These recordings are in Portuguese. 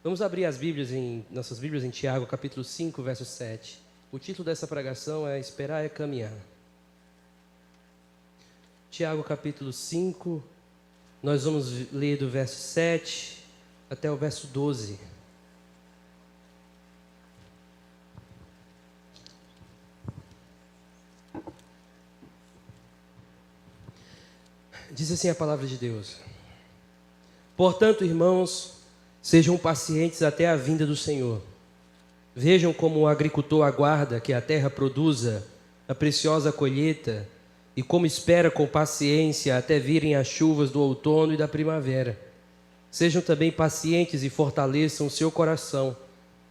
Vamos abrir nossas Bíblias em Tiago, capítulo 5, verso 7. O título dessa pregação é Esperar é Caminhar. Tiago, capítulo 5, nós vamos ler do verso 7 até o verso 12. Diz assim a palavra de Deus: Portanto, irmãos, sejam pacientes até a vinda do Senhor. Vejam como o agricultor aguarda que a terra produza a preciosa colheita e como espera com paciência até virem as chuvas do outono e da primavera. Sejam também pacientes e fortaleçam o seu coração,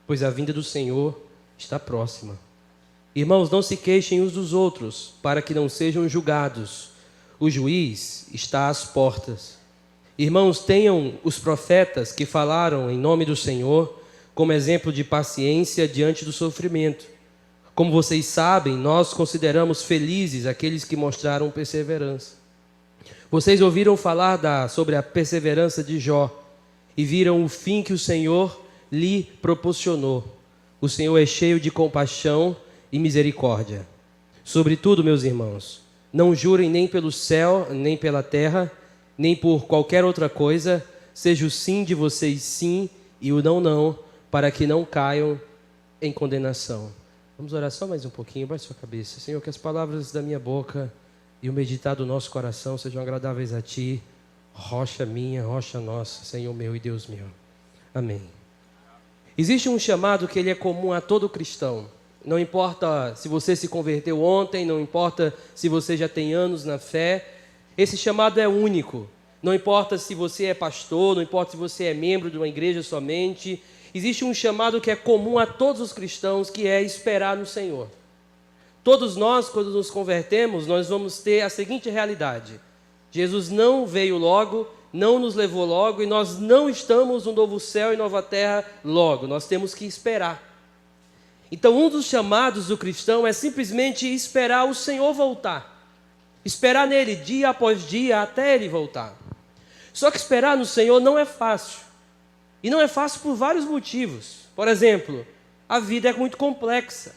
pois a vinda do Senhor está próxima. Irmãos, não se queixem uns dos outros, para que não sejam julgados. O juiz está às portas. Irmãos, tenham os profetas que falaram em nome do Senhor como exemplo de paciência diante do sofrimento. Como vocês sabem, nós consideramos felizes aqueles que mostraram perseverança. Vocês ouviram falar sobre a perseverança de Jó e viram o fim que o Senhor lhe proporcionou. O Senhor é cheio de compaixão e misericórdia. Sobretudo, meus irmãos, não jurem nem pelo céu, nem pela terra, nem por qualquer outra coisa. Seja o sim de vocês sim e o não, não, para que não caiam em condenação. Vamos orar só mais um pouquinho. Baixe sua cabeça. Senhor, que as palavras da minha boca e o meditar do nosso coração sejam agradáveis a Ti, rocha minha, rocha nossa, Senhor meu e Deus meu. Amém. Existe um chamado que ele é comum a todo cristão. Não importa se você se converteu ontem, não importa se você já tem anos na fé, esse chamado é único. Não importa se você é pastor, não importa se você é membro de uma igreja somente, existe um chamado que é comum a todos os cristãos, que é esperar no Senhor. Todos nós, quando nos convertemos, nós vamos ter a seguinte realidade: Jesus não veio logo, não nos levou logo, e nós não estamos no novo céu e nova terra logo, nós temos que esperar. Então, um dos chamados do cristão é simplesmente esperar o Senhor voltar. Esperar nele dia após dia até ele voltar. Só que esperar no Senhor não é fácil. E não é fácil por vários motivos. Por exemplo, a vida é muito complexa.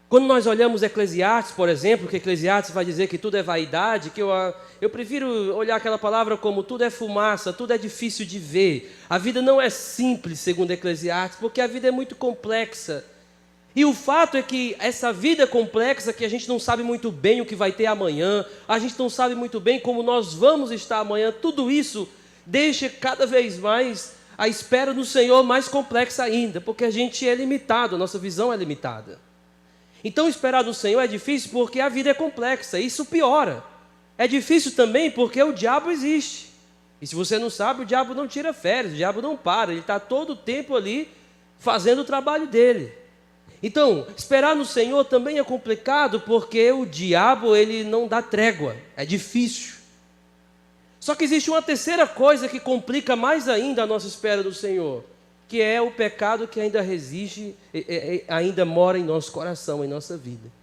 Quando nós olhamos Eclesiastes, por exemplo, que Eclesiastes vai dizer que tudo é vaidade, que eu prefiro olhar aquela palavra como tudo é fumaça, tudo é difícil de ver. A vida não é simples, segundo Eclesiastes, porque a vida é muito complexa. E o fato é que essa vida complexa, que a gente não sabe muito bem o que vai ter amanhã, a gente não sabe muito bem como nós vamos estar amanhã, tudo isso deixa cada vez mais a espera no Senhor mais complexa ainda, porque a gente é limitado, a nossa visão é limitada. Então esperar no Senhor é difícil porque a vida é complexa, isso piora. É difícil também porque o diabo existe. E se você não sabe, o diabo não tira férias, o diabo não para, ele está todo o tempo ali fazendo o trabalho dele. Então, esperar no Senhor também é complicado porque o diabo ele não dá trégua, é difícil. Só que existe uma terceira coisa que complica mais ainda a nossa espera do Senhor, que é o pecado que ainda resiste, ainda mora em nosso coração, em nossa vida.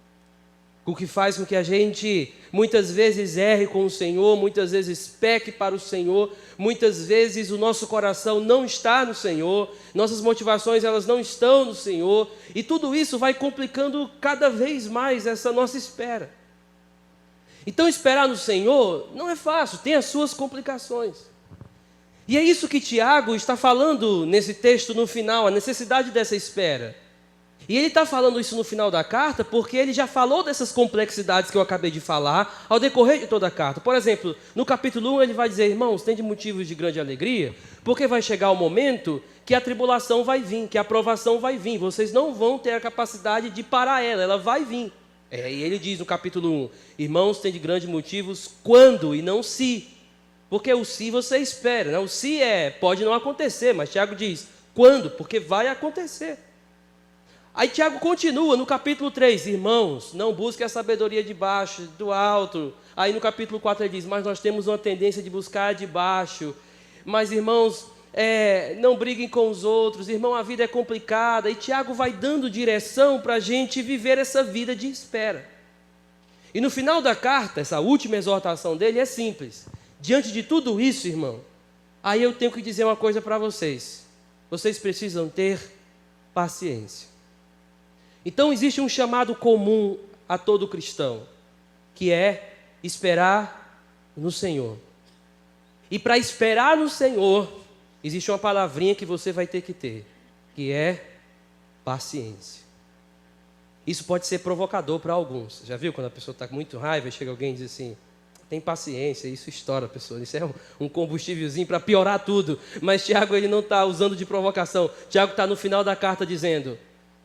O que faz com que a gente muitas vezes erre com o Senhor, muitas vezes peque para o Senhor, muitas vezes o nosso coração não está no Senhor, nossas motivações elas não estão no Senhor, e tudo isso vai complicando cada vez mais essa nossa espera. Então esperar no Senhor não é fácil, tem as suas complicações. E é isso que Tiago está falando nesse texto no final, a necessidade dessa espera. E ele está falando isso no final da carta porque ele já falou dessas complexidades que eu acabei de falar ao decorrer de toda a carta. Por exemplo, no capítulo 1 ele vai dizer: irmãos, tem de motivos de grande alegria, porque vai chegar o momento que a tribulação vai vir, que a provação vai vir. Vocês não vão ter a capacidade de parar ela vai vir. E ele diz no capítulo 1, irmãos, tem de grandes motivos quando e não se. Porque o se você espera, né? O se pode não acontecer, mas Tiago diz quando, porque vai acontecer. Aí Tiago continua no capítulo 3, irmãos, não busquem a sabedoria de baixo, do alto. Aí no capítulo 4 ele diz, mas nós temos uma tendência de buscar de baixo. Mas irmãos, não briguem com os outros, irmão, a vida é complicada. E Tiago vai dando direção para a gente viver essa vida de espera. E no final da carta, essa última exortação dele é simples. Diante de tudo isso, irmão, aí eu tenho que dizer uma coisa para vocês. vocês precisam ter paciência. Então existe um chamado comum a todo cristão, que é esperar no Senhor. E para esperar no Senhor, existe uma palavrinha que você vai ter que ter, que é paciência. Isso pode ser provocador para alguns. Já viu quando a pessoa está com muito raiva e chega alguém e diz assim, tem paciência, isso estoura a pessoa. Isso é um combustívelzinho para piorar tudo. Mas Tiago, ele não está usando de provocação. Tiago está no final da carta dizendo,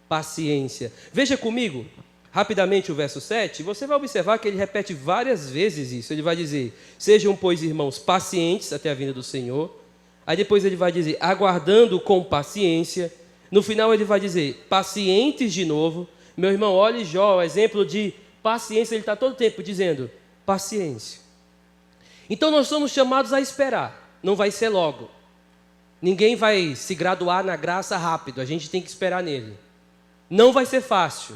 paciência. Veja comigo, rapidamente o verso 7, você vai observar que ele repete várias vezes isso. Ele vai dizer, sejam, pois, irmãos, pacientes até a vinda do Senhor. Aí depois ele vai dizer, aguardando com paciência. No final ele vai dizer, pacientes de novo. Meu irmão, olhe Jó, exemplo de paciência, ele está todo o tempo dizendo, paciência. Então nós somos chamados a esperar, não vai ser logo. Ninguém vai se graduar na graça rápido, a gente tem que esperar nele. Não vai ser fácil.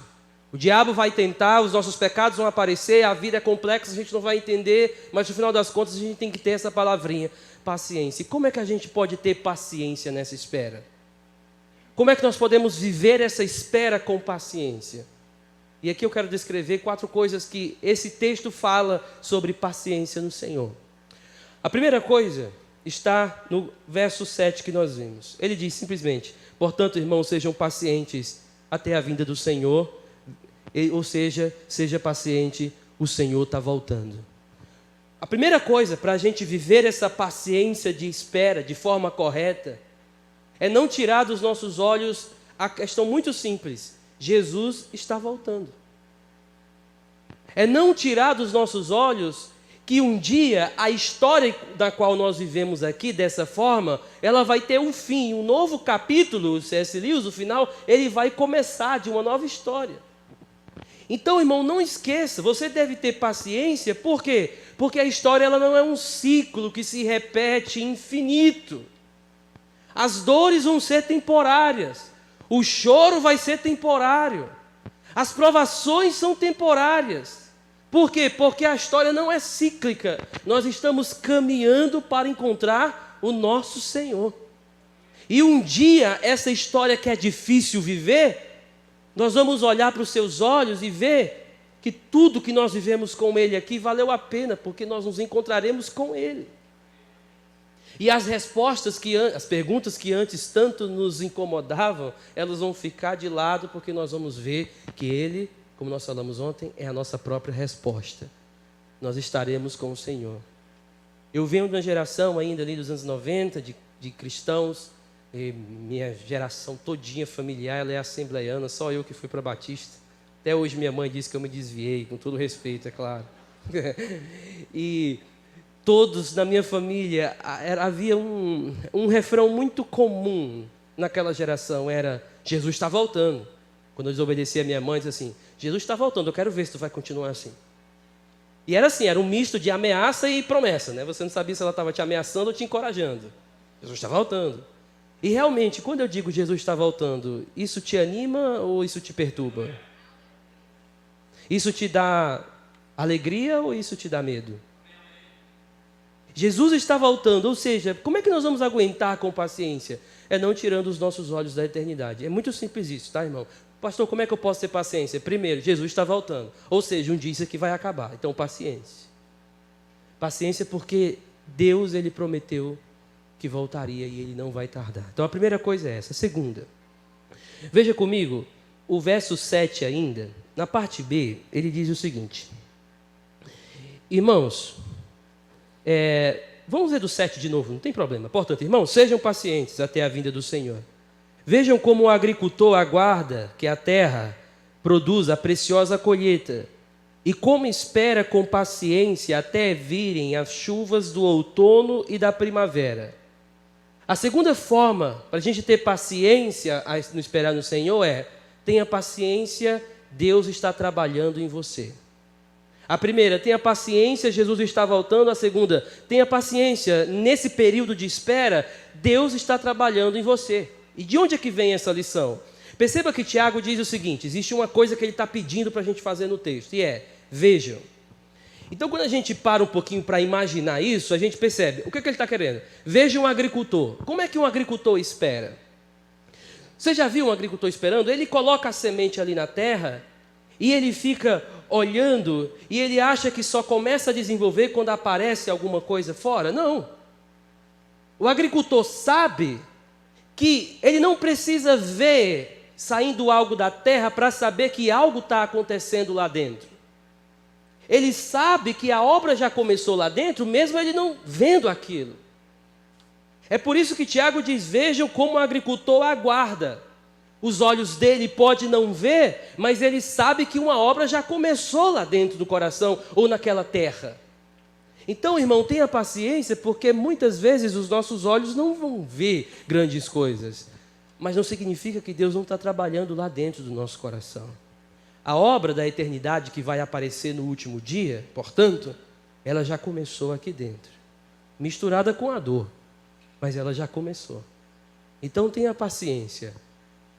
O diabo vai tentar, os nossos pecados vão aparecer, a vida é complexa, a gente não vai entender, mas no final das contas a gente tem que ter essa palavrinha, paciência. E como é que a gente pode ter paciência nessa espera? Como é que nós podemos viver essa espera com paciência? E aqui eu quero descrever 4 coisas que esse texto fala sobre paciência no Senhor. A primeira coisa está no verso 7 que nós vimos. Ele diz simplesmente, portanto, irmãos, sejam pacientes até a vinda do Senhor, ou seja, seja paciente, o Senhor está voltando. A primeira coisa para a gente viver essa paciência de espera de forma correta, é não tirar dos nossos olhos a questão muito simples, Jesus está voltando. É não tirar dos nossos olhos que um dia a história da qual nós vivemos aqui, dessa forma, ela vai ter um fim, um novo capítulo, o C.S. Lewis, o final, ele vai começar de uma nova história. Então, irmão, não esqueça, você deve ter paciência, por quê? Porque a história ela não é um ciclo que se repete infinito. As dores vão ser temporárias, o choro vai ser temporário, as provações são temporárias. Por quê? Porque a história não é cíclica, nós estamos caminhando para encontrar o nosso Senhor. E um dia, essa história que é difícil viver, nós vamos olhar para os seus olhos e ver que tudo que nós vivemos com Ele aqui valeu a pena, porque nós nos encontraremos com Ele. E as respostas, as perguntas que antes tanto nos incomodavam, elas vão ficar de lado, porque nós vamos ver que Ele, como nós falamos ontem, é a nossa própria resposta. Nós estaremos com o Senhor. Eu venho de uma geração ainda ali dos anos 90, de cristãos, e minha geração todinha familiar, ela é assembleiana, só eu que fui para Batista. Até hoje minha mãe disse que eu me desviei, com todo respeito, é claro. E todos na minha família, havia um refrão muito comum naquela geração, era Jesus está voltando. Quando eu desobedeci a minha mãe, disse assim, Jesus está voltando, eu quero ver se tu vai continuar assim. E era assim, era um misto de ameaça e promessa, né? Você não sabia se ela estava te ameaçando ou te encorajando. Jesus está voltando. E realmente, quando eu digo Jesus está voltando, isso te anima ou isso te perturba? Isso te dá alegria ou isso te dá medo? Jesus está voltando, ou seja, como é que nós vamos aguentar com paciência? É não tirando os nossos olhos da eternidade. É muito simples isso, tá, irmão? Pastor, como é que eu posso ter paciência? Primeiro, Jesus está voltando. Ou seja, um dia isso aqui vai acabar. Então, paciência. Paciência porque Deus, Ele prometeu que voltaria e Ele não vai tardar. Então, a primeira coisa é essa. A segunda, veja comigo, o verso 7 ainda, na parte B, ele diz o seguinte. Irmãos, vamos ler do 7 de novo, não tem problema. Portanto, irmãos, sejam pacientes até a vinda do Senhor. Vejam como o agricultor aguarda que a terra produza a preciosa colheita e como espera com paciência até virem as chuvas do outono e da primavera. A segunda forma para a gente ter paciência no esperar no Senhor tenha paciência, Deus está trabalhando em você. A primeira, tenha paciência, Jesus está voltando. A segunda, tenha paciência, nesse período de espera, Deus está trabalhando em você. E de onde é que vem essa lição? Perceba que Tiago diz o seguinte, existe uma coisa que ele está pedindo para a gente fazer no texto, e vejam. Então, quando a gente para um pouquinho para imaginar isso, a gente percebe, o que ele está querendo? Veja um agricultor. Como é que um agricultor espera? Você já viu um agricultor esperando? Ele coloca a semente ali na terra e ele fica olhando e ele acha que só começa a desenvolver quando aparece alguma coisa fora. Não. O agricultor sabe que ele não precisa ver saindo algo da terra para saber que algo está acontecendo lá dentro. Ele sabe que a obra já começou lá dentro, mesmo ele não vendo aquilo. É por isso que Tiago diz, vejam como o agricultor aguarda. Os olhos dele podem não ver, mas ele sabe que uma obra já começou lá dentro do coração ou naquela terra. Então, irmão, tenha paciência, porque muitas vezes os nossos olhos não vão ver grandes coisas. Mas não significa que Deus não está trabalhando lá dentro do nosso coração. A obra da eternidade que vai aparecer no último dia, portanto, ela já começou aqui dentro. Misturada com a dor, mas ela já começou. Então tenha paciência.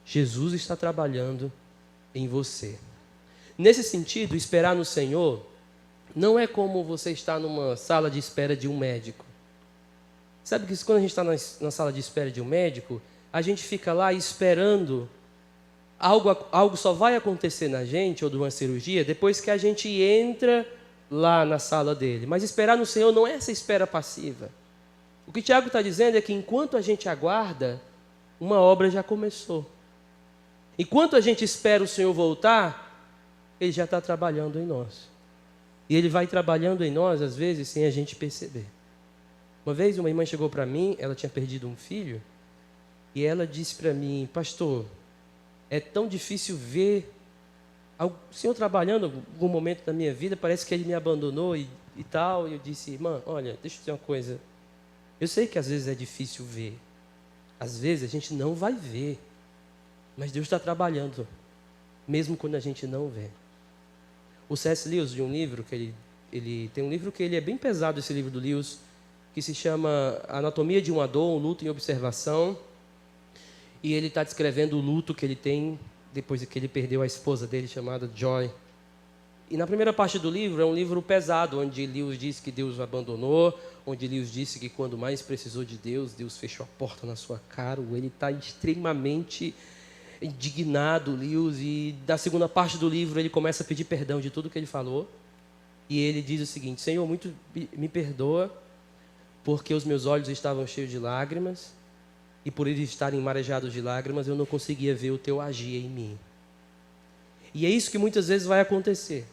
Jesus está trabalhando em você. Nesse sentido, esperar no Senhor não é como você estar numa sala de espera de um médico. Sabe que quando a gente está na sala de espera de um médico, a gente fica lá esperando, algo só vai acontecer na gente, ou de uma cirurgia, depois que a gente entra lá na sala dele. Mas esperar no Senhor não é essa espera passiva. O que Tiago está dizendo é que enquanto a gente aguarda, uma obra já começou. Enquanto a gente espera o Senhor voltar, Ele já está trabalhando em nós. E Ele vai trabalhando em nós, às vezes, sem a gente perceber. Uma vez uma irmã chegou para mim, ela tinha perdido um filho, e ela disse para mim, pastor, é tão difícil ver o Senhor trabalhando em algum momento da minha vida, parece que Ele me abandonou e tal. E eu disse, irmã, olha, deixa eu dizer uma coisa. Eu sei que às vezes é difícil ver. Às vezes a gente não vai ver. Mas Deus está trabalhando, mesmo quando a gente não vê. O C.S. Lewis, de um livro que ele tem um livro que ele é bem pesado, esse livro do Lewis, que se chama Anatomia de uma Dor, um luto em observação. E ele está descrevendo o luto que ele tem depois que ele perdeu a esposa dele, chamada Joy. E na primeira parte do livro, é um livro pesado, onde Lewis diz que Deus o abandonou, onde Lewis disse que quando mais precisou de Deus, Deus fechou a porta na sua cara. Ele está extremamente indignado, Lewis, e da segunda parte do livro ele começa a pedir perdão de tudo que ele falou. E ele diz o seguinte, Senhor, muito me perdoa, porque os meus olhos estavam cheios de lágrimas, e por eles estarem marejados de lágrimas, eu não conseguia ver o teu agir em mim. E é isso que muitas vezes vai acontecer.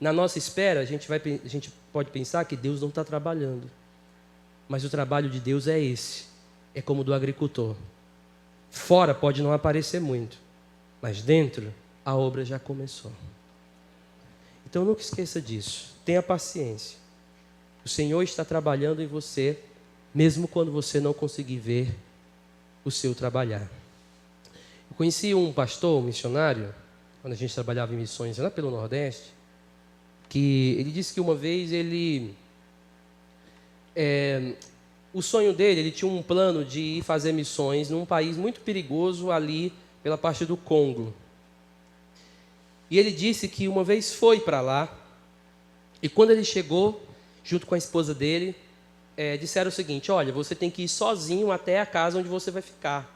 Na nossa espera, a gente pode pensar que Deus não está trabalhando. Mas o trabalho de Deus é esse. É como o do agricultor. Fora pode não aparecer muito, mas dentro a obra já começou. Então nunca esqueça disso. Tenha paciência. O Senhor está trabalhando em você, mesmo quando você não conseguir ver o seu trabalhar. Eu conheci um pastor, um missionário, quando a gente trabalhava em missões lá pelo Nordeste, que ele disse que uma vez o sonho dele, ele tinha um plano de ir fazer missões num país muito perigoso ali pela parte do Congo. E ele disse que uma vez foi para lá, e quando ele chegou, junto com a esposa dele, disseram o seguinte, olha, você tem que ir sozinho até a casa onde você vai ficar,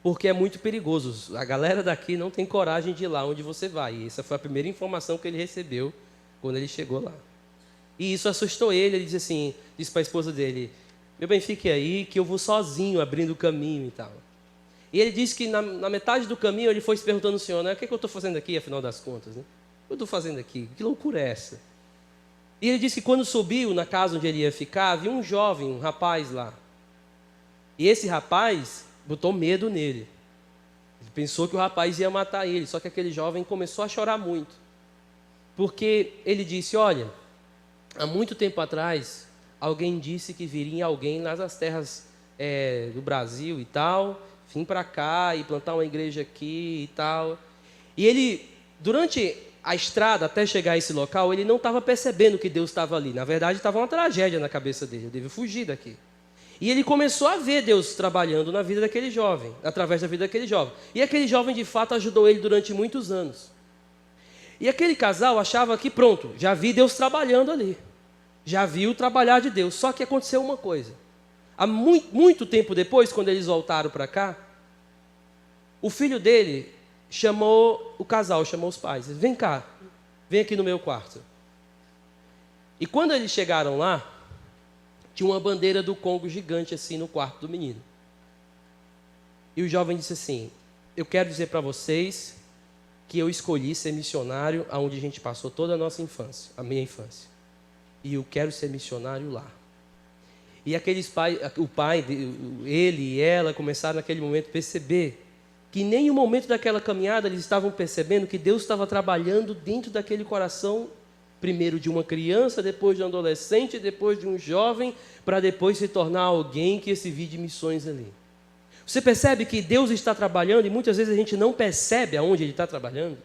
porque é muito perigoso. A galera daqui não tem coragem de ir lá onde você vai. E essa foi a primeira informação que ele recebeu quando ele chegou lá. E isso assustou ele. Ele disse para a esposa dele, meu bem, fique aí que eu vou sozinho abrindo o caminho e tal. E ele disse que na metade do caminho ele foi se perguntando ao Senhor, né, o que eu estou fazendo aqui, afinal das contas? Né? O que eu estou fazendo aqui? Que loucura é essa? E ele disse que quando subiu na casa onde ele ia ficar, havia um jovem, um rapaz lá. E esse rapaz botou medo nele. Ele pensou que o rapaz ia matar ele, só que aquele jovem começou a chorar muito. Porque ele disse, olha, há muito tempo atrás, alguém disse que viria alguém nas terras do Brasil e tal, vim para cá e plantar uma igreja aqui e tal. E ele, durante a estrada até chegar a esse local, ele não estava percebendo que Deus estava ali. Na verdade, estava uma tragédia na cabeça dele, eu devo fugir daqui. E ele começou a ver Deus trabalhando na vida daquele jovem, através da vida daquele jovem. E aquele jovem, de fato, ajudou ele durante muitos anos. E aquele casal achava que, pronto, já vi Deus trabalhando ali. Já viu trabalhar de Deus. Só que aconteceu uma coisa. Há muito tempo depois, quando eles voltaram para cá, O filho dele chamou o casal, chamou os pais. Vem cá, vem aqui no meu quarto. E quando eles chegaram lá, tinha uma bandeira do Congo gigante assim no quarto do menino. E o jovem disse assim: eu quero dizer para vocês que eu escolhi ser missionário aonde a gente passou toda a nossa infância, a minha infância. E eu quero ser missionário lá. E aqueles pais, o pai, ele e ela começaram naquele momento a perceber que em nenhum momento daquela caminhada eles estavam percebendo que Deus estava trabalhando dentro daquele coração, primeiro de uma criança, depois de um adolescente, depois de um jovem, para depois se tornar alguém que ia servir de missões ali. Você percebe que Deus está trabalhando e muitas vezes a gente não percebe aonde Ele está trabalhando?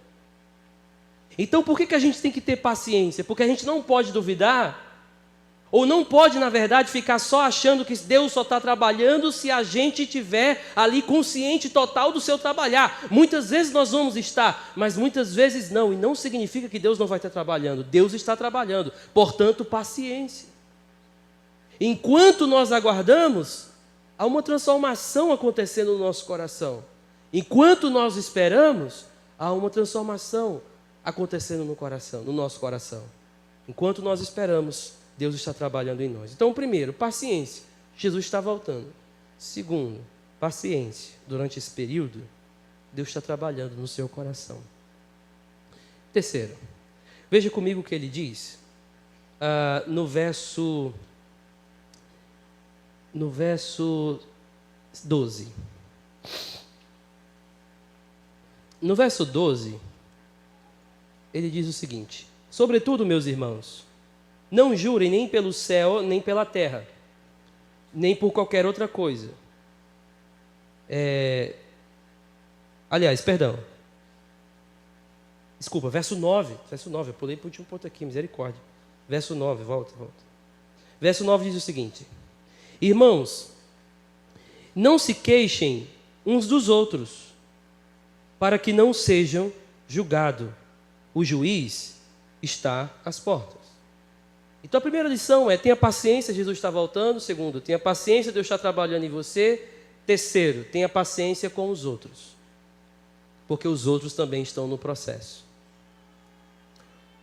Então por que a gente tem que ter paciência? Porque a gente não pode duvidar, ou não pode, na verdade, ficar só achando que Deus só está trabalhando se a gente estiver ali consciente total do seu trabalhar. Muitas vezes nós vamos estar, mas muitas vezes não. E não significa que Deus não vai estar trabalhando. Deus está trabalhando. Portanto, paciência. Enquanto nós aguardamos, há uma transformação acontecendo no nosso coração. Enquanto nós esperamos, há uma transformação acontecendo no nosso coração. Enquanto nós esperamos, Deus está trabalhando em nós. Então, primeiro, paciência. Jesus está voltando. Segundo, paciência. Durante esse período, Deus está trabalhando no seu coração. Terceiro, veja comigo o que ele diz no verso 12. No verso 12, ele diz o seguinte: sobretudo, meus irmãos, não jurem nem pelo céu, nem pela terra, nem por qualquer outra coisa. Desculpa, verso 9, eu pulei para o último ponto aqui, misericórdia. Verso 9, volta. Verso 9 diz o seguinte: irmãos, não se queixem uns dos outros, para que não sejam julgados. O juiz está às portas. Então a primeira lição é: tenha paciência, Jesus está voltando. Segundo, tenha paciência, Deus está trabalhando em você. Terceiro, tenha paciência com os outros, porque os outros também estão no processo.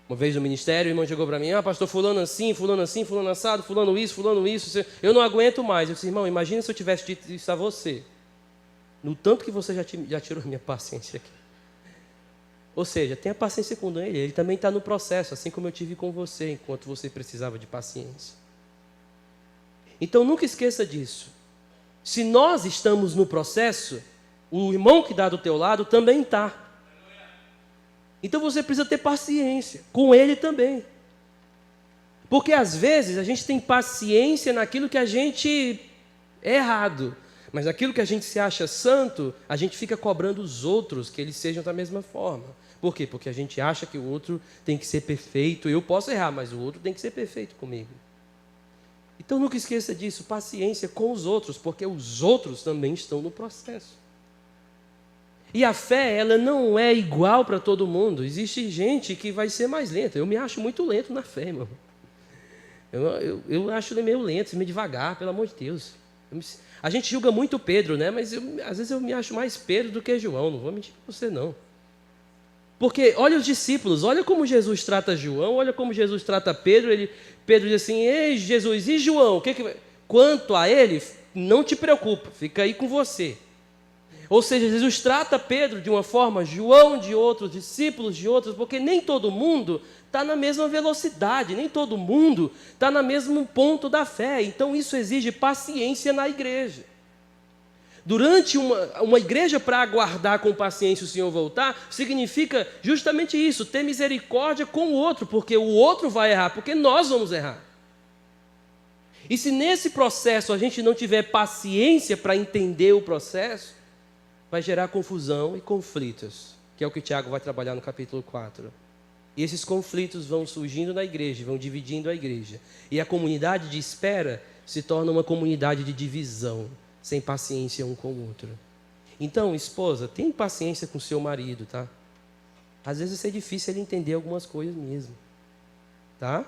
Uma vez no ministério, o irmão chegou para mim: pastor, fulano assim, fulano assado, fulano isso, eu não aguento mais. Eu disse: irmão, imagina se eu tivesse dito isso a você, no tanto que você já tirou minha paciência aqui. Ou seja, tenha paciência com ele, ele também está no processo, assim como eu tive com você, enquanto você precisava de paciência. Então nunca esqueça disso. Se nós estamos no processo, o irmão que está do teu lado também está. Então você precisa ter paciência com ele também. Porque às vezes a gente tem paciência naquilo que a gente é errado, mas naquilo que a gente se acha santo, a gente fica cobrando os outros que eles sejam da mesma forma. Por quê? Porque a gente acha que o outro tem que ser perfeito. Eu posso errar, mas o outro tem que ser perfeito comigo. Então nunca esqueça disso, paciência com os outros, porque os outros também estão no processo. E a fé, ela não é igual para todo mundo. Existe gente que vai ser mais lenta. Eu me acho muito lento na fé, irmão. Eu acho ele meio lento, meio devagar, pelo amor de Deus. A gente julga muito Pedro, né? Mas às vezes eu me acho mais Pedro do que João. Não vou mentir com você, não. Porque olha os discípulos, olha como Jesus trata João, olha como Jesus trata Pedro. Pedro diz assim: ei, Jesus, e João? Quanto a ele, não te preocupa, fica aí com você. Ou seja, Jesus trata Pedro de uma forma, João de outros, discípulos de outros, porque nem todo mundo está na mesma velocidade, nem todo mundo está no mesmo ponto da fé. Então isso exige paciência na igreja. Durante uma igreja, para aguardar com paciência o Senhor voltar, significa justamente isso, ter misericórdia com o outro, porque o outro vai errar, porque nós vamos errar. E se nesse processo a gente não tiver paciência para entender o processo, vai gerar confusão e conflitos, que é o que Tiago vai trabalhar no capítulo 4. E esses conflitos vão surgindo na igreja, vão dividindo a igreja. E a comunidade de espera se torna uma comunidade de divisão, sem paciência um com o outro. Então, esposa, tenha paciência com seu marido, tá? Às vezes é difícil ele entender algumas coisas mesmo, tá?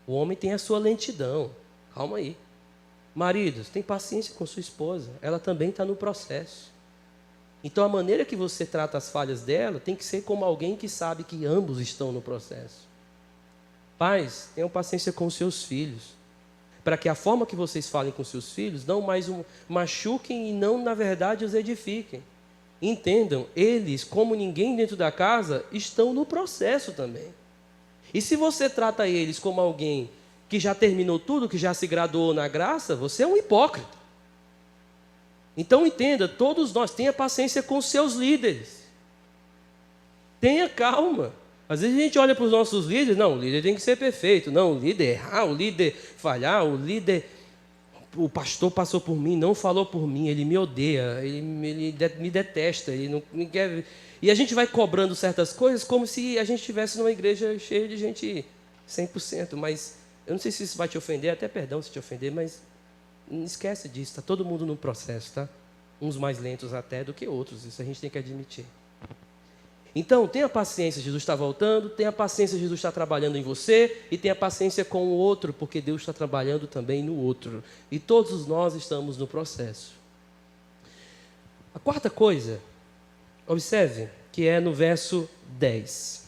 O homem tem a sua lentidão, calma aí. Maridos, tem paciência com sua esposa, ela também está no processo. Então a maneira que você trata as falhas dela tem que ser como alguém que sabe que ambos estão no processo. Pais, tenham paciência com os seus filhos, para que a forma que vocês falem com seus filhos não mais machuquem e não, na verdade, os edifiquem. Entendam, eles, como ninguém dentro da casa, estão no processo também. E se você trata eles como alguém que já terminou tudo, que já se graduou na graça, você é um hipócrita. Então entenda, todos nós, tenha paciência com seus líderes. Tenha calma. Às vezes a gente olha para os nossos líderes, não, o líder tem que ser perfeito. Não, o líder errar, o líder falhar, o pastor passou por mim, não falou por mim, ele me odeia, ele me detesta, ele não me quer. E a gente vai cobrando certas coisas como se a gente estivesse numa igreja cheia de gente 100%. Mas eu não sei se isso vai te ofender, até perdão se te ofender, mas não esquece disso, está todo mundo no processo, tá? Uns mais lentos até do que outros, isso a gente tem que admitir. Então, tenha paciência, Jesus está voltando, tenha paciência, Jesus está trabalhando em você, e tenha paciência com o outro, porque Deus está trabalhando também no outro. E todos nós estamos no processo. A quarta coisa, observe, que é no verso 10.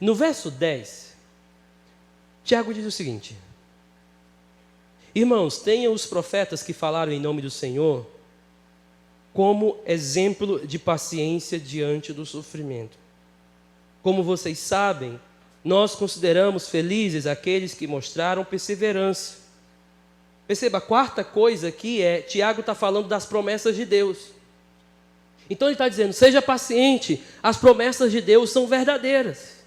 No verso 10, Tiago diz o seguinte: irmãos, tenham os profetas que falaram em nome do Senhor como exemplo de paciência diante do sofrimento. Como vocês sabem, nós consideramos felizes aqueles que mostraram perseverança. Perceba, a quarta coisa aqui Tiago está falando das promessas de Deus. Então ele está dizendo, seja paciente, as promessas de Deus são verdadeiras.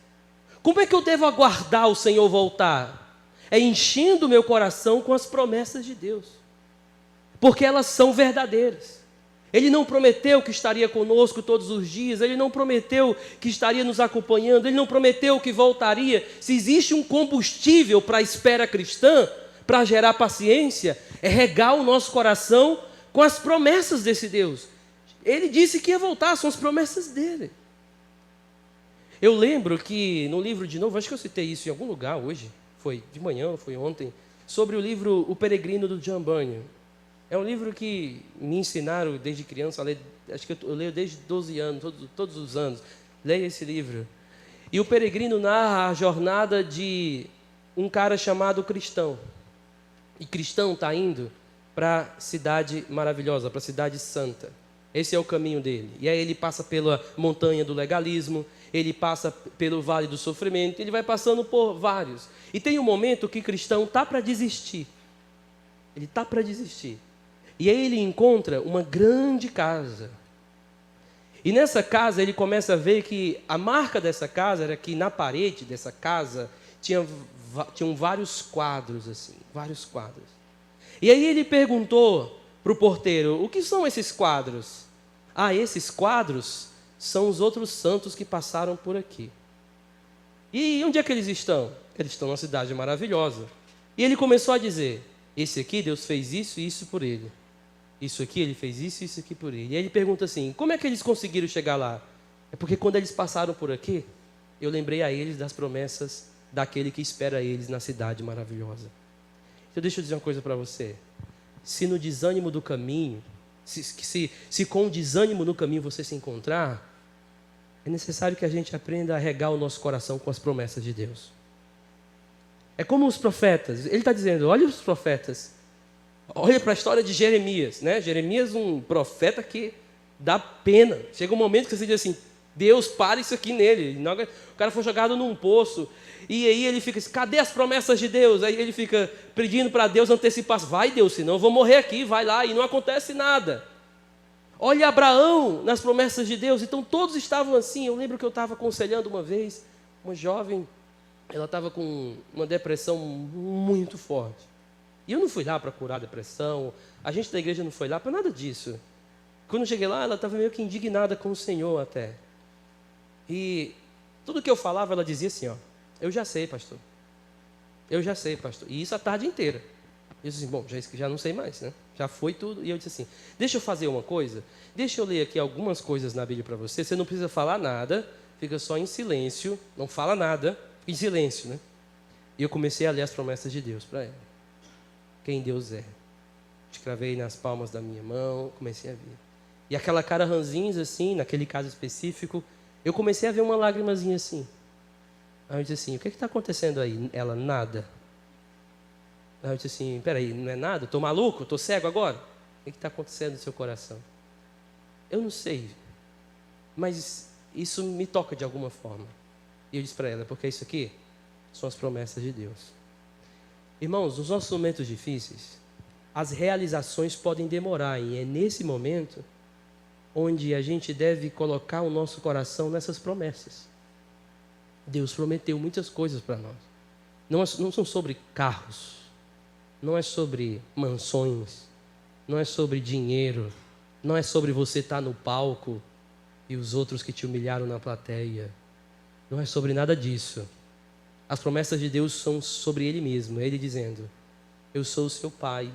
Como é que eu devo aguardar o Senhor voltar? É enchendo o meu coração com as promessas de Deus, porque elas são verdadeiras. Ele não prometeu que estaria conosco todos os dias, Ele não prometeu que estaria nos acompanhando, Ele não prometeu que voltaria. Se existe um combustível para a espera cristã, para gerar paciência, é regar o nosso coração com as promessas desse Deus. Ele disse que ia voltar, são as promessas dele. Eu lembro que no livro de novo, acho que eu citei isso em algum lugar hoje, foi de manhã, foi ontem, sobre o livro O Peregrino do John Bunyan. É um livro que me ensinaram desde criança a ler, acho que eu leio desde 12 anos, todos os anos, leio esse livro. E o Peregrino narra a jornada de um cara chamado Cristão. E Cristão está indo para a cidade maravilhosa, para a cidade santa. Esse é o caminho dele. E aí ele passa pela montanha do legalismo, ele passa pelo vale do sofrimento, ele vai passando por vários. E tem um momento que Cristão está para desistir. Ele está para desistir. E aí ele encontra uma grande casa. E nessa casa ele começa a ver que a marca dessa casa era que na parede dessa casa tinham vários quadros assim, vários quadros. E aí ele perguntou para o porteiro, o que são esses quadros? Ah, esses quadros são os outros santos que passaram por aqui. E onde é que eles estão? Eles estão numa cidade maravilhosa. E ele começou a dizer, esse aqui Deus fez isso e isso por ele. Isso aqui ele fez isso e isso aqui por ele. E aí ele pergunta assim, como é que eles conseguiram chegar lá? É porque quando eles passaram por aqui, eu lembrei a eles das promessas daquele que espera eles na cidade maravilhosa. Então deixa eu dizer uma coisa para você. Se no desânimo do caminho, se com o desânimo no caminho você se encontrar, é necessário que a gente aprenda a regar o nosso coração com as promessas de Deus. É como os profetas. Ele está dizendo, olha os profetas. Olha para a história de Jeremias, né? Jeremias, um profeta que dá pena. Chega um momento que você diz assim, Deus, para isso aqui nele. O cara foi jogado num poço. E aí ele fica assim, cadê as promessas de Deus? Aí ele fica pedindo para Deus antecipar. Vai Deus, senão eu vou morrer aqui, vai lá. E não acontece nada. Olha Abraão nas promessas de Deus. Então todos estavam assim. Eu lembro que eu estava aconselhando uma vez, uma jovem, ela estava com uma depressão muito forte. E eu não fui lá para curar a depressão, a gente da igreja não foi lá para nada disso. Quando eu cheguei lá, ela estava meio que indignada com o Senhor até. E tudo que eu falava, ela dizia assim, ó, eu já sei, pastor. Eu já sei, pastor. E isso a tarde inteira. Eu disse assim, bom, já não sei mais, né? Já foi tudo. E eu disse assim, deixa eu fazer uma coisa, deixa eu ler aqui algumas coisas na Bíblia para você, você não precisa falar nada, fica só em silêncio, não fala nada, em silêncio, né? E eu comecei a ler as promessas de Deus para ela. Quem Deus é. Escravei nas palmas da minha mão, comecei a ver. E aquela cara ranzinza, assim, naquele caso específico, eu comecei a ver uma lágrimazinha assim. Aí eu disse assim, o que está acontecendo aí? Ela, nada. Aí eu disse assim, peraí, não é nada? Estou maluco? Estou cego agora? O que está acontecendo no seu coração? Eu não sei, mas isso me toca de alguma forma. E eu disse para ela, porque isso aqui são as promessas de Deus. Irmãos, nos nossos momentos difíceis, as realizações podem demorar, e é nesse momento onde a gente deve colocar o nosso coração nessas promessas. Deus prometeu muitas coisas para nós. Não são sobre carros, não é sobre mansões, não é sobre dinheiro, não é sobre você estar no palco e os outros que te humilharam na plateia. Não é sobre nada disso. As promessas de Deus são sobre Ele mesmo. Ele dizendo, eu sou o seu pai.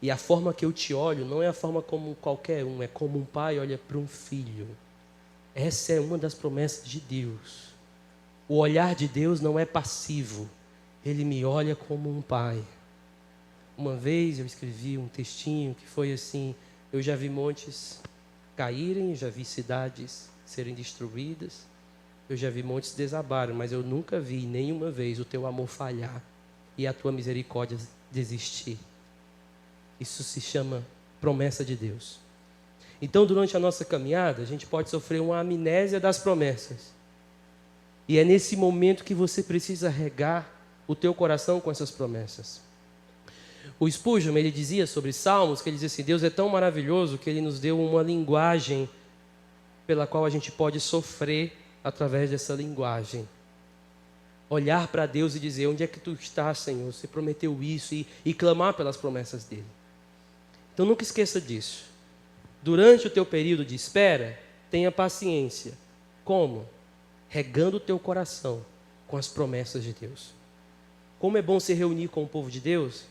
E a forma que eu te olho não é a forma como qualquer um, é como um pai olha para um filho. Essa é uma das promessas de Deus. O olhar de Deus não é passivo. Ele me olha como um pai. Uma vez eu escrevi um textinho que foi assim, eu já vi montes caírem, já vi cidades serem destruídas, eu já vi montes desabarem, mas eu nunca vi nenhuma vez o teu amor falhar e a tua misericórdia desistir. Isso se chama promessa de Deus. Então, durante a nossa caminhada, a gente pode sofrer uma amnésia das promessas. E é nesse momento que você precisa regar o teu coração com essas promessas. O Spurgeon, ele dizia sobre Salmos, que ele dizia assim, Deus é tão maravilhoso que Ele nos deu uma linguagem pela qual a gente pode sofrer através dessa linguagem. Olhar para Deus e dizer, onde é que Tu estás, Senhor? Você prometeu isso e clamar pelas promessas dEle. Então nunca esqueça disso. Durante o teu período de espera, tenha paciência. Como? Regando o teu coração com as promessas de Deus. Como é bom se reunir com o povo de Deus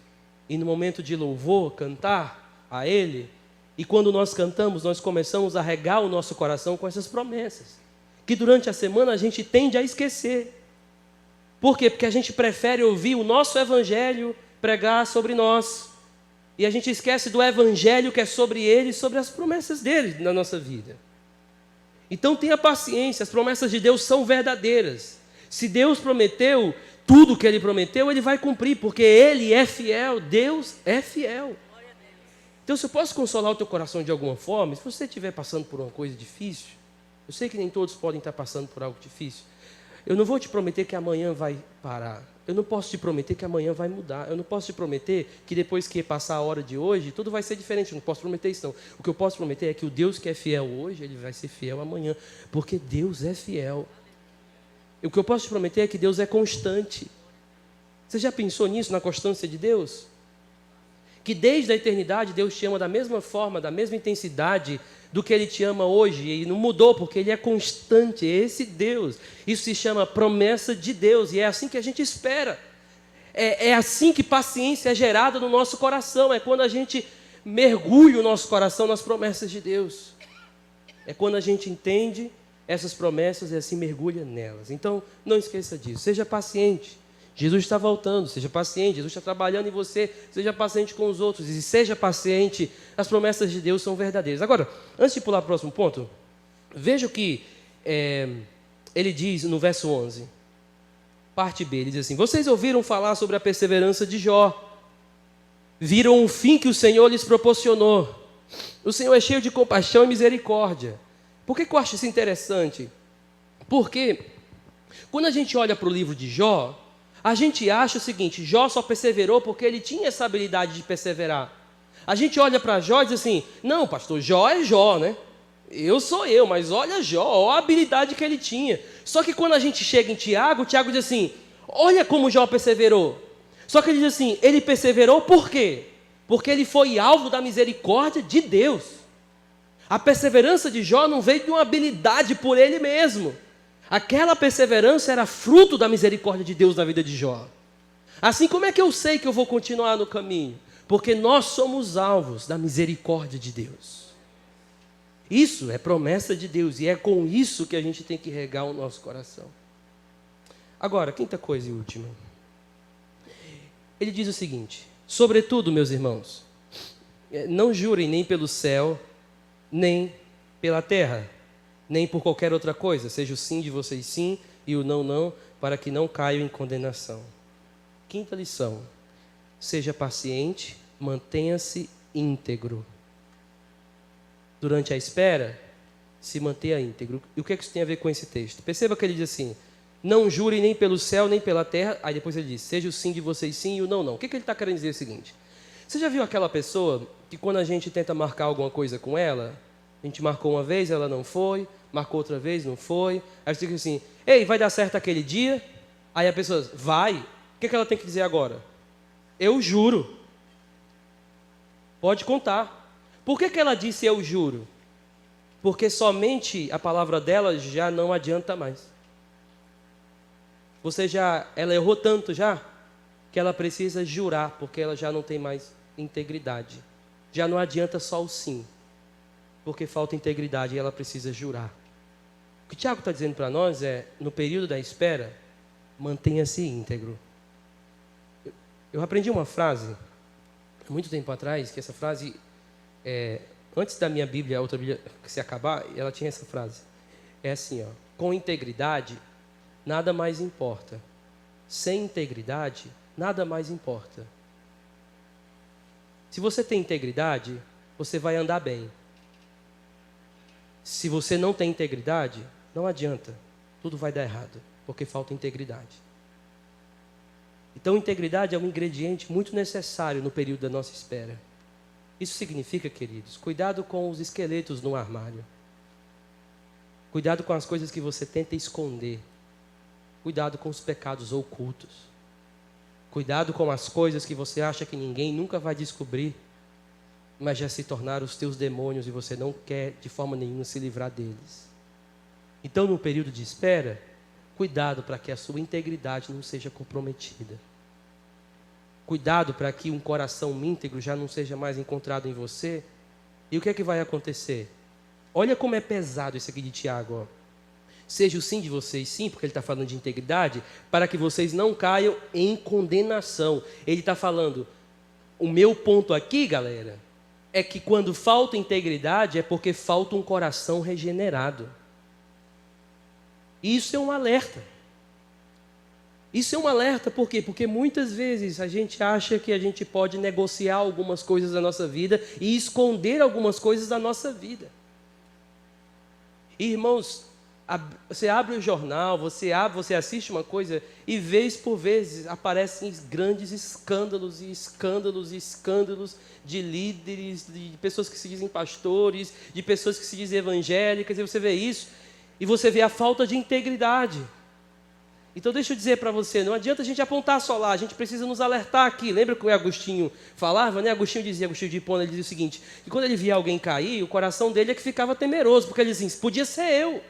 e no momento de louvor, cantar a Ele. E quando nós cantamos, nós começamos a regar o nosso coração com essas promessas. Que durante a semana a gente tende a esquecer. Por quê? Porque a gente prefere ouvir o nosso evangelho pregar sobre nós. E a gente esquece do evangelho que é sobre Ele e sobre as promessas dEle na nossa vida. Então tenha paciência, as promessas de Deus são verdadeiras. Se Deus prometeu tudo que Ele prometeu, Ele vai cumprir, porque Ele é fiel, Deus é fiel. Então, se eu posso consolar o teu coração de alguma forma, se você estiver passando por uma coisa difícil, eu sei que nem todos podem estar passando por algo difícil, eu não vou te prometer que amanhã vai parar, eu não posso te prometer que amanhã vai mudar, eu não posso te prometer que depois que passar a hora de hoje, tudo vai ser diferente, eu não posso prometer isso não. O que eu posso prometer é que o Deus que é fiel hoje, Ele vai ser fiel amanhã, porque Deus é fiel. O que eu posso te prometer é que Deus é constante. Você já pensou nisso, na constância de Deus? Que desde a eternidade Deus te ama da mesma forma, da mesma intensidade do que Ele te ama hoje. E não mudou, porque Ele é constante, é esse Deus. Isso se chama promessa de Deus, e é assim que a gente espera. É assim que paciência é gerada no nosso coração, é quando a gente mergulha o nosso coração nas promessas de Deus. É quando a gente entende essas promessas e assim mergulha nelas. Então, não esqueça disso. Seja paciente. Jesus está voltando. Seja paciente. Jesus está trabalhando em você. Seja paciente com os outros. E seja paciente. As promessas de Deus são verdadeiras. Agora, antes de pular para o próximo ponto, veja o que ele diz no verso 11. Parte B. Ele diz assim, vocês ouviram falar sobre a perseverança de Jó. Viram o fim que o Senhor lhes proporcionou. O Senhor é cheio de compaixão e misericórdia. Por que eu acho isso interessante? Porque quando a gente olha para o livro de Jó, a gente acha o seguinte, Jó só perseverou porque ele tinha essa habilidade de perseverar. A gente olha para Jó e diz assim, não, pastor, Jó é Jó, né? Eu sou eu, mas olha Jó, olha a habilidade que ele tinha. Só que quando a gente chega em Tiago, Tiago diz assim, olha como Jó perseverou. Só que ele diz assim, ele perseverou por quê? Porque ele foi alvo da misericórdia de Deus. A perseverança de Jó não veio de uma habilidade por ele mesmo. Aquela perseverança era fruto da misericórdia de Deus na vida de Jó. Assim, como é que eu sei que eu vou continuar no caminho? Porque nós somos alvos da misericórdia de Deus. Isso é promessa de Deus e é com isso que a gente tem que regar o nosso coração. Agora, quinta coisa e última. Ele diz o seguinte, sobretudo, meus irmãos, não jurem nem pelo céu, nem pela terra, nem por qualquer outra coisa. Seja o sim de vocês sim e o não, não, para que não caiam em condenação. Quinta lição: seja paciente, mantenha-se íntegro. Durante a espera, se mantenha íntegro. E o que é que isso tem a ver com esse texto? Perceba que ele diz assim: não jurem nem pelo céu, nem pela terra. Aí depois ele diz: seja o sim de vocês sim e o não, não. O que ele está querendo dizer? É o seguinte: você já viu aquela pessoa que quando a gente tenta marcar alguma coisa com ela, a gente marcou uma vez, ela não foi, marcou outra vez, não foi, aí você fica assim: ei, vai dar certo aquele dia? Aí a pessoa: vai. O que ela tem que dizer agora? Eu juro. Pode contar. Por que ela disse eu juro? Porque somente a palavra dela já não adianta mais. Ela errou tanto já, que ela precisa jurar, porque ela já não tem mais integridade. Já não adianta só o sim, porque falta integridade e ela precisa jurar. O que o Tiago está dizendo para nós é, no período da espera, mantenha-se íntegro. Eu aprendi uma frase, há muito tempo atrás, que essa frase, antes da minha Bíblia, a outra Bíblia se acabar, ela tinha essa frase. É assim, ó: com integridade, nada mais importa. Sem integridade, nada mais importa. Se você tem integridade, você vai andar bem. Se você não tem integridade, não adianta. Tudo vai dar errado, porque falta integridade. Então, integridade é um ingrediente muito necessário no período da nossa espera. Isso significa, queridos, cuidado com os esqueletos no armário. Cuidado com as coisas que você tenta esconder. Cuidado com os pecados ocultos. Cuidado com as coisas que você acha que ninguém nunca vai descobrir, mas já se tornaram os teus demônios e você não quer de forma nenhuma se livrar deles. Então, no período de espera, cuidado para que a sua integridade não seja comprometida. Cuidado para que um coração íntegro já não seja mais encontrado em você. E o que é que vai acontecer? Olha como é pesado isso aqui de Tiago, ó. Seja o sim de vocês sim, porque ele está falando de integridade, para que vocês não caiam em condenação. Ele está falando, o meu ponto aqui, galera, é que quando falta integridade é porque falta um coração regenerado. Isso é um alerta. Isso é um alerta, por quê? Porque muitas vezes a gente acha que a gente pode negociar algumas coisas da nossa vida e esconder algumas coisas da nossa vida. Irmãos, você abre o jornal, você assiste uma coisa e vez por vez aparecem grandes escândalos e escândalos e escândalos de líderes, de pessoas que se dizem pastores, de pessoas que se dizem evangélicas, e você vê isso e você vê a falta de integridade. Então deixa eu dizer para você, não adianta a gente apontar só lá, a gente precisa nos alertar aqui. Lembra que o Agostinho falava, né? Agostinho de Hipona, ele dizia o seguinte, que quando ele via alguém cair, o coração dele é que ficava temeroso, porque ele dizia assim, podia ser eu.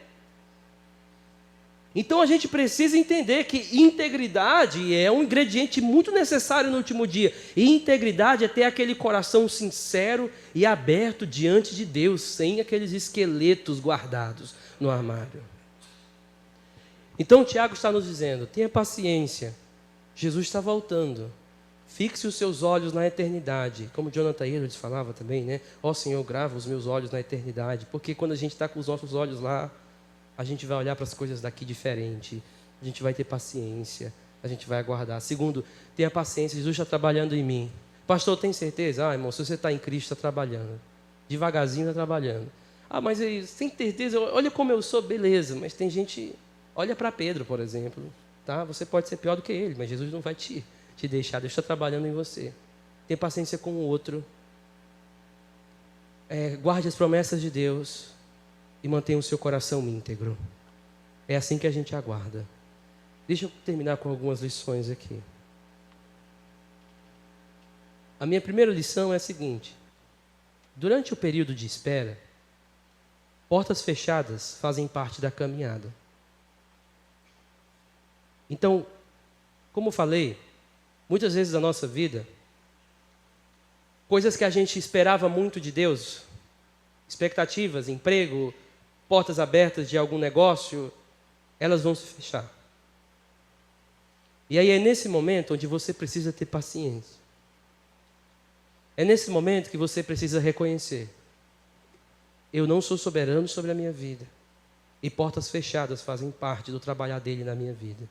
Então a gente precisa entender que integridade é um ingrediente muito necessário no último dia. E integridade é ter aquele coração sincero e aberto diante de Deus, sem aqueles esqueletos guardados no armário. Então o Tiago está nos dizendo, tenha paciência, Jesus está voltando, fixe os seus olhos na eternidade, como Jonathan Edwards falava também, né? Ó Senhor, grava os meus olhos na eternidade, porque quando a gente está com os nossos olhos lá, a gente vai olhar para as coisas daqui diferente, a gente vai ter paciência, a gente vai aguardar. Segundo, tenha paciência, Jesus está trabalhando em mim. Pastor, tem certeza? Irmão, se você está em Cristo, está trabalhando, devagarzinho está trabalhando. Mas sem certeza, olha como eu sou, beleza, mas tem gente... Olha para Pedro, por exemplo, tá? Você pode ser pior do que ele, mas Jesus não vai te deixar, Deus está trabalhando em você. Tenha paciência com o outro. Guarde as promessas de Deus e mantenha o seu coração íntegro. É assim que a gente aguarda. Deixa eu terminar com algumas lições aqui. A minha primeira lição é a seguinte: durante o período de espera, portas fechadas fazem parte da caminhada. Então, como falei, muitas vezes na nossa vida, coisas que a gente esperava muito de Deus, expectativas, emprego, portas abertas de algum negócio, elas vão se fechar. E aí é nesse momento onde você precisa ter paciência. É nesse momento que você precisa reconhecer eu não sou soberano sobre a minha vida. E portas fechadas fazem parte do trabalhar dele na minha vida.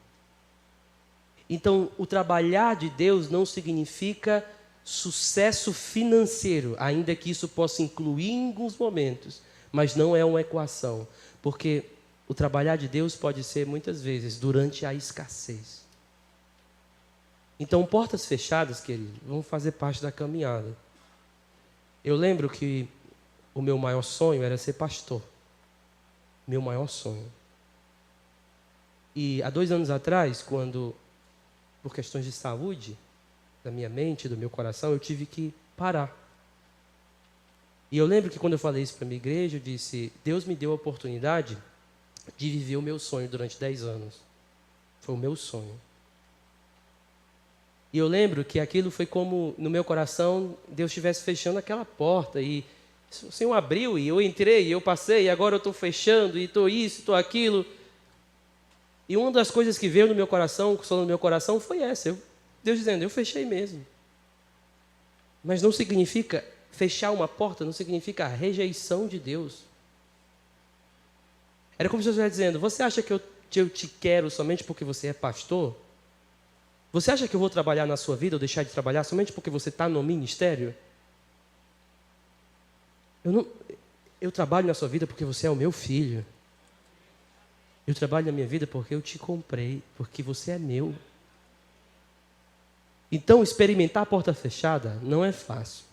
Então, o trabalhar de Deus não significa sucesso financeiro, ainda que isso possa incluir em alguns momentos, mas não é uma equação, porque o trabalhar de Deus pode ser, muitas vezes, durante a escassez. Então, portas fechadas, querido, vão fazer parte da caminhada. Eu lembro que o meu maior sonho era ser pastor. Meu maior sonho. E há 2 anos atrás, quando, por questões de saúde, da minha mente, do meu coração, eu tive que parar. E eu lembro que quando eu falei isso para a minha igreja, eu disse, Deus me deu a oportunidade de viver o meu sonho durante 10 anos. Foi o meu sonho. E eu lembro que aquilo foi como, no meu coração, Deus estivesse fechando aquela porta. E o Senhor abriu, e eu entrei, e eu passei, e agora eu estou fechando, e estou isso, estou aquilo. E uma das coisas que veio no meu coração, que no meu coração, foi essa. Deus dizendo, eu fechei mesmo. Mas não significa, fechar uma porta não significa a rejeição de Deus. Era como se Deus estivesse dizendo, você acha que eu te quero somente porque você é pastor? Você acha que eu vou trabalhar na sua vida ou deixar de trabalhar somente porque você está no ministério? Eu trabalho na sua vida porque você é o meu filho. Eu trabalho na minha vida porque eu te comprei, porque você é meu. Então, experimentar a porta fechada não é fácil.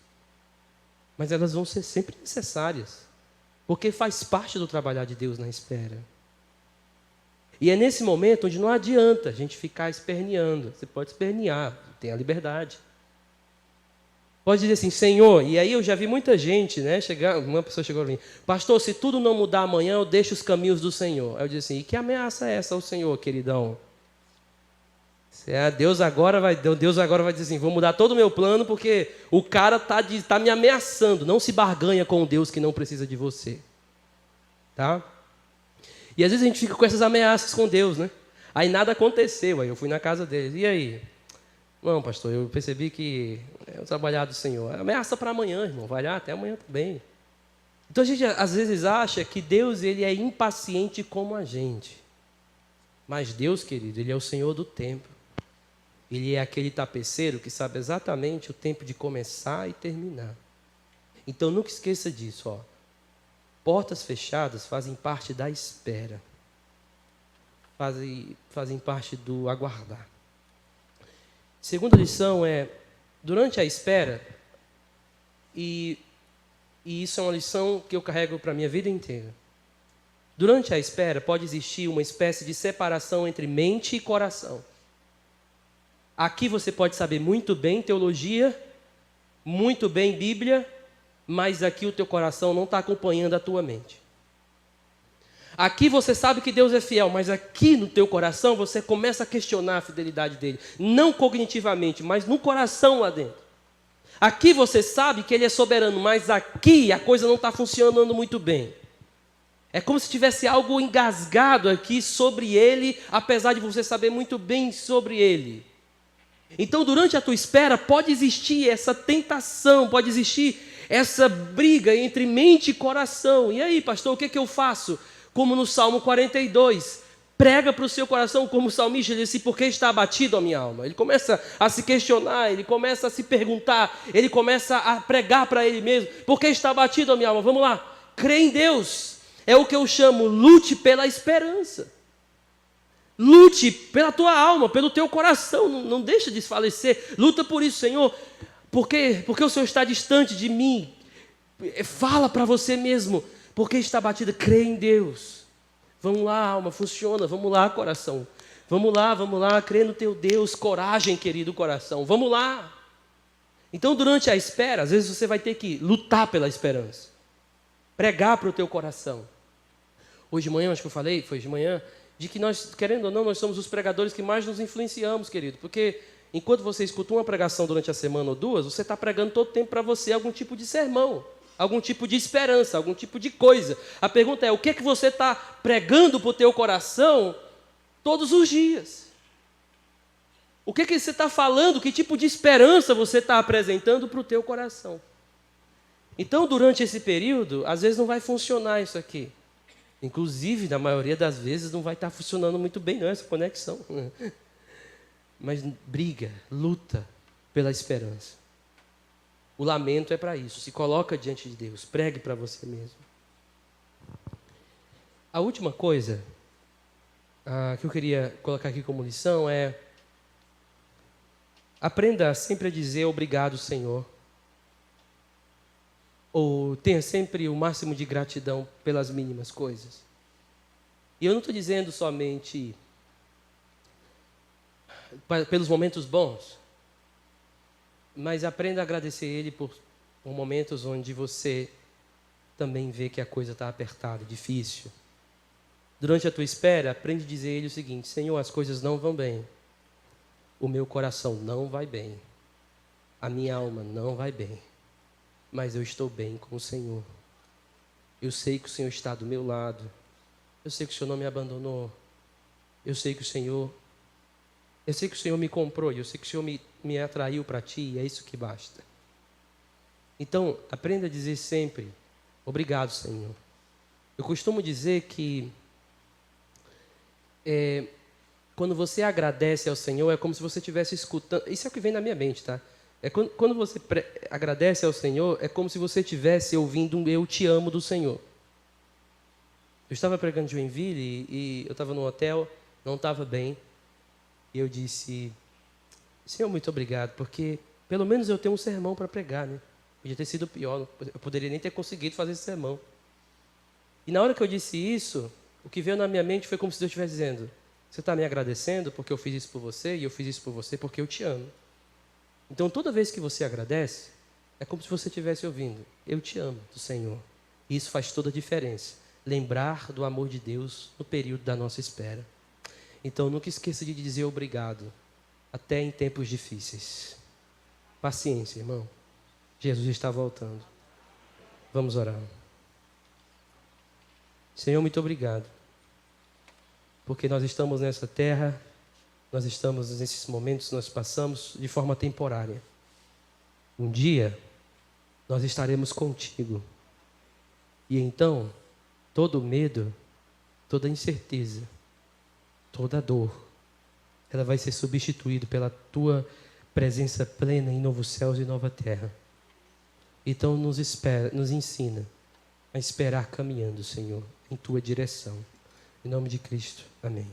Mas elas vão ser sempre necessárias. Porque faz parte do trabalhar de Deus na espera. E é nesse momento onde não adianta a gente ficar esperneando. Você pode espernear, tem a liberdade. Pode dizer assim, Senhor, e aí eu já vi muita gente, né? Uma pessoa chegou a mim, pastor, se tudo não mudar amanhã, eu deixo os caminhos do Senhor. Aí eu disse assim, e que ameaça é essa ao Senhor, queridão? Deus agora vai dizer assim, vou mudar todo o meu plano porque o cara tá me ameaçando. Não se barganha com um Deus que não precisa de você. Tá? E às vezes a gente fica com essas ameaças com Deus, né? Aí nada aconteceu, aí eu fui na casa deles. E aí? Não, pastor, eu percebi que é o trabalhar do Senhor. Ameaça para amanhã, irmão. Vai lá, até amanhã também. Então a gente às vezes acha que Deus ele é impaciente como a gente. Mas Deus, querido, Ele é o Senhor do tempo. Ele é aquele tapeceiro que sabe exatamente o tempo de começar e terminar. Então nunca esqueça disso, ó. Portas fechadas fazem parte da espera. Fazem parte do aguardar. Segunda lição é, durante a espera, e isso é uma lição que eu carrego para a minha vida inteira. Durante a espera pode existir uma espécie de separação entre mente e coração. Aqui você pode saber muito bem teologia, muito bem Bíblia, mas aqui o teu coração não está acompanhando a tua mente. Aqui você sabe que Deus é fiel, mas aqui no teu coração você começa a questionar a fidelidade dele. Não cognitivamente, mas no coração lá dentro. Aqui você sabe que ele é soberano, mas aqui a coisa não está funcionando muito bem. É como se tivesse algo engasgado aqui sobre ele, apesar de você saber muito bem sobre ele. Então, durante a tua espera, pode existir essa tentação, pode existir essa briga entre mente e coração. E aí, pastor, o que eu faço? Como no Salmo 42, prega para o seu coração, como o salmista disse, por que está abatido a minha alma? Ele começa a se questionar, ele começa a se perguntar, ele começa a pregar para ele mesmo, por que está abatido a minha alma? Vamos lá, crê em Deus, é o que eu chamo, lute pela esperança. Lute pela tua alma, pelo teu coração, não deixa de desfalecer, luta por isso, Senhor, porque o Senhor está distante de mim, fala para você mesmo, porque está batida, crê em Deus. Vamos lá, alma, funciona, vamos lá, coração, vamos lá, crê no teu Deus, coragem, querido coração, vamos lá. Então, durante a espera, às vezes você vai ter que lutar pela esperança, pregar para o teu coração. Hoje de manhã, acho que eu falei, foi de manhã, de que nós, querendo ou não, nós somos os pregadores que mais nos influenciamos, querido, porque enquanto você escuta uma pregação durante a semana ou duas, você está pregando todo o tempo para você algum tipo de sermão, algum tipo de esperança, algum tipo de coisa. A pergunta é, o que é que você está pregando para o teu coração todos os dias? O que é que você está falando, que tipo de esperança você está apresentando para o teu coração? Então, durante esse período, às vezes não vai funcionar isso aqui. Inclusive, na maioria das vezes, não vai estar funcionando muito bem não, essa conexão. Mas briga, luta pela esperança. O lamento é para isso. Se coloca diante de Deus. Pregue para você mesmo. A última coisa que eu queria colocar aqui como lição é: aprenda sempre a dizer obrigado, Senhor. Ou tenha sempre o máximo de gratidão pelas mínimas coisas. E eu não estou dizendo somente pelos momentos bons, mas aprenda a agradecer Ele por momentos onde você também vê que a coisa está apertada, difícil. Durante a tua espera, aprende a dizer a Ele o seguinte: Senhor, as coisas não vão bem. O meu coração não vai bem. A minha alma não vai bem. Mas eu estou bem com o Senhor. Eu sei que o Senhor está do meu lado. Eu sei que o Senhor não me abandonou. Eu sei que o Senhor me comprou. Eu sei que o Senhor me atraiu para Ti, e é isso que basta. Então, aprenda a dizer sempre: obrigado, Senhor. Eu costumo dizer que quando você agradece ao Senhor, é como se você estivesse escutando. Isso é o que vem na minha mente, tá? Quando você agradece ao Senhor, é como se você estivesse ouvindo um eu te amo do Senhor. Eu estava pregando em Joinville e eu estava no hotel, não estava bem. E eu disse: Senhor, muito obrigado, porque pelo menos eu tenho um sermão para pregar, né? Podia ter sido pior, eu poderia nem ter conseguido fazer esse sermão. E na hora que eu disse isso, o que veio na minha mente foi como se Deus estivesse dizendo: você está me agradecendo porque eu fiz isso por você, e eu fiz isso por você porque eu te amo. Então, toda vez que você agradece, é como se você estivesse ouvindo: eu te amo, do Senhor. E isso faz toda a diferença. Lembrar do amor de Deus no período da nossa espera. Então, nunca esqueça de dizer obrigado, até em tempos difíceis. Paciência, irmão. Jesus está voltando. Vamos orar. Senhor, muito obrigado. Porque nós estamos nessa terra, nós estamos nesses momentos, nós passamos de forma temporária. Um dia, nós estaremos contigo. E então, todo medo, toda incerteza, toda dor, ela vai ser substituída pela tua presença plena em novos céus e nova terra. Então, nos ensina a esperar caminhando, Senhor, em tua direção. Em nome de Cristo. Amém.